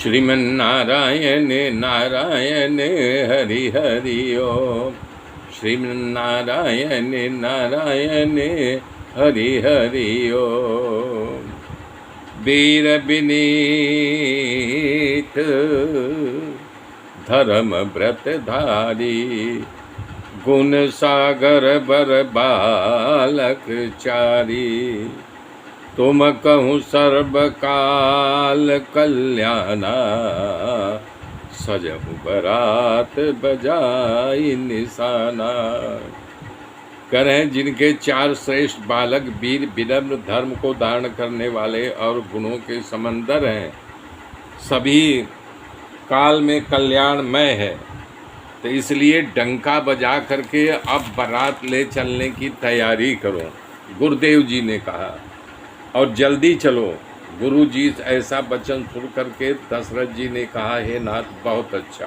श्रीमन्नारायण नारायण हरि हरि ओम। श्रीमन्नारायण नारायण हरि हरि ओम। वीर विनीत धर्म व्रत धारी, गुण सागर बर बालक चारी। तुम कहूँ सर्वकाल कल्याणा, सजहु बरात बजाई निशाना। करें जिनके चार श्रेष्ठ बालक वीर विनम्र, धर्म को धारण करने वाले और गुणों के समंदर हैं, सभी काल में कल्याणमय है, तो इसलिए डंका बजा करके अब बारात ले चलने की तैयारी करो, गुरुदेव जी ने कहा, और जल्दी चलो। गुरु जी ऐसा वचन सुन करके दशरथ जी ने कहा, हे नाथ बहुत अच्छा।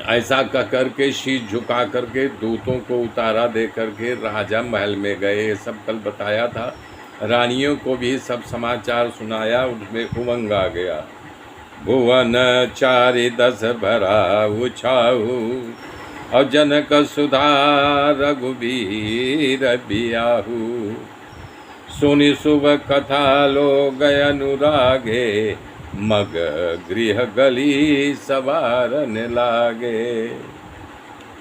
ऐसा कह करके शीश झुका करके दूतों को उतारा दे करके राजा महल में गए। ये सब कल बताया था। रानियों को भी सब समाचार सुनाया, उसमें उमंग आ गया। भुवन चारि दस भरा उछाऊ, और जनक सुधा रघुबीर बियाहू। सुनि शुभ कथा लोग अनुरागे, मग गृह गली सवारन लागे।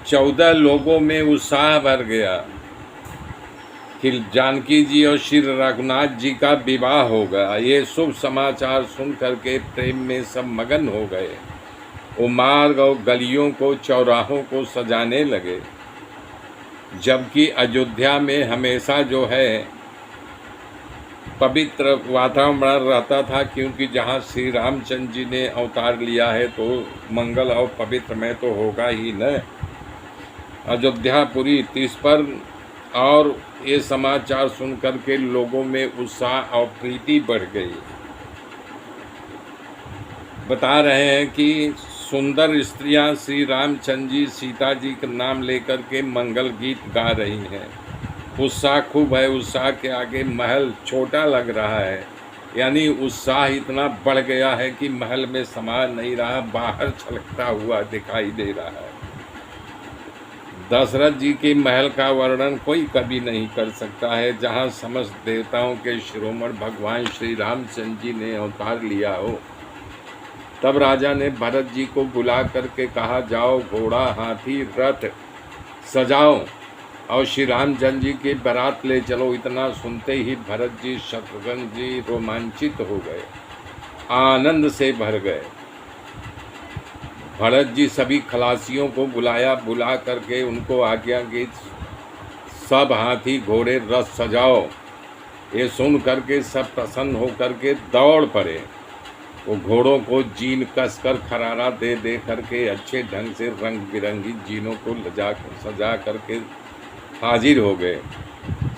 14 लोगों में उत्साह भर गया कि जानकी जी और श्री रघुनाथ जी का विवाह होगा। ये शुभ समाचार सुन करके प्रेम में सब मगन हो गए। वो मार्ग और गलियों को, चौराहों को सजाने लगे। जबकि अयोध्या में हमेशा जो है पवित्र वातावरण रहता था, क्योंकि जहाँ श्री रामचंद्र जी ने अवतार लिया है तो मंगल और पवित्र में तो होगा ही न। अयोध्या पूरी तीस पर, और ये समाचार सुन करके लोगों में उत्साह और प्रीति बढ़ गई। बता रहे हैं कि सुंदर स्त्रियां श्री रामचंद्र जी, सीता जी का नाम लेकर के मंगल गीत गा रही हैं। उत्साह खूब है। उत्साह के आगे महल छोटा लग रहा है, यानी उत्साह इतना बढ़ गया है कि महल में समा नहीं रहा, बाहर छलकता हुआ दिखाई दे रहा है। दशरथ जी के महल का वर्णन कोई कभी नहीं कर सकता है, जहाँ समस्त देवताओं के शिरोमणि भगवान श्री रामचंद्र जी ने अवतार लिया हो। तब राजा ने भरत जी को बुला करके कहा, जाओ घोड़ा हाथी रथ सजाओ और श्री रामचंद्र जी की बारात ले चलो। इतना सुनते ही भरत जी, शत्रुघ्न जी रोमांचित हो गए, आनंद से भर गए। भरत जी सभी खलासियों को बुला करके उनको आज्ञा की, सब हाथी घोड़े रथ सजाओ। ये सुन करके सब प्रसन्न हो करके दौड़ पड़े। वो घोड़ों को जीन कसकर खरारा दे दे करके अच्छे ढंग से रंग बिरंगी जीनों को सजा करके हाजिर हो गए।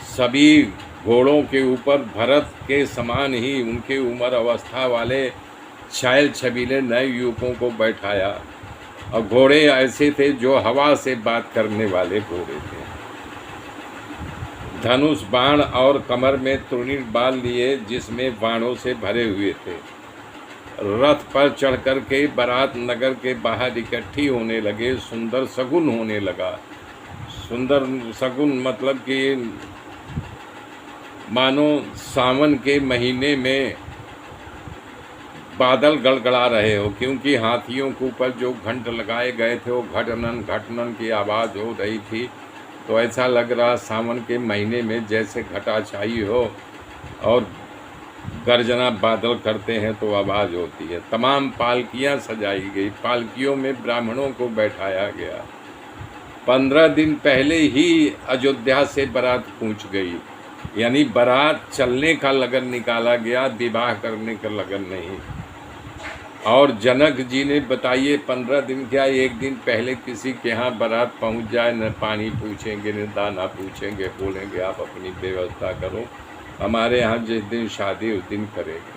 सभी घोड़ों के ऊपर भरत के समान ही उनके उम्र अवस्था वाले छैल छबीले नए युवकों को बैठाया, और घोड़े ऐसे थे जो हवा से बात करने वाले घोड़े थे। धनुष बाण और कमर में तूणीर बाल लिए, जिसमें बाणों से भरे हुए थे। रथ पर चढ़ कर के बारात नगर के बाहर इकट्ठी होने लगे। सुंदर सगुन होने लगा। सुंदर सगुन मतलब कि मानो सावन के महीने में बादल गड़गड़ा रहे हो, क्योंकि हाथियों के ऊपर जो घंट लगाए गए थे वो घटनन की आवाज़ हो रही थी। तो ऐसा लग रहा सावन के महीने में जैसे घटा छाई हो और गर्जना बादल करते हैं तो आवाज़ होती है। तमाम पालकियां सजाई गई। पालकियों में ब्राह्मणों को बैठाया गया। 15 दिन पहले ही अयोध्या से बारात पहुंच गई, यानी बारात चलने का लगन निकाला गया, विवाह करने का लगन नहीं। और जनक जी ने बताइए 15 दिन क्या, एक दिन पहले किसी के यहाँ बारात पहुंच जाए, न पानी पूछेंगे न दाना पूछेंगे, बोलेंगे आप अपनी व्यवस्था करो, हमारे यहाँ जिस दिन शादी उस दिन करेंगे।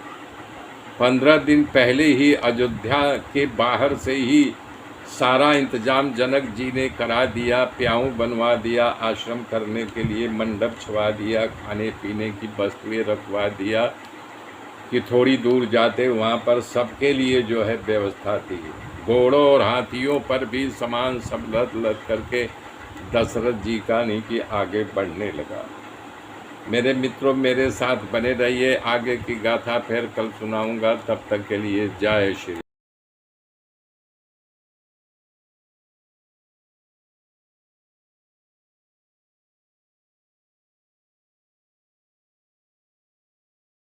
15 दिन पहले ही अयोध्या के बाहर से ही सारा इंतजाम जनक जी ने करा दिया। प्याऊ बनवा दिया, आश्रम करने के लिए मंडप छवा दिया, खाने पीने की वस्तुएं रखवा दिया, कि थोड़ी दूर जाते वहाँ पर सबके लिए जो है व्यवस्था थी। घोड़ों और हाथियों पर भी सामान सब लद लद करके दशरथ जी का नहीं कि आगे बढ़ने लगा। मेरे मित्रों, मेरे साथ बने रहिए, आगे की गाथा फिर कल सुनाऊंगा। तब तक के लिए जय श्री।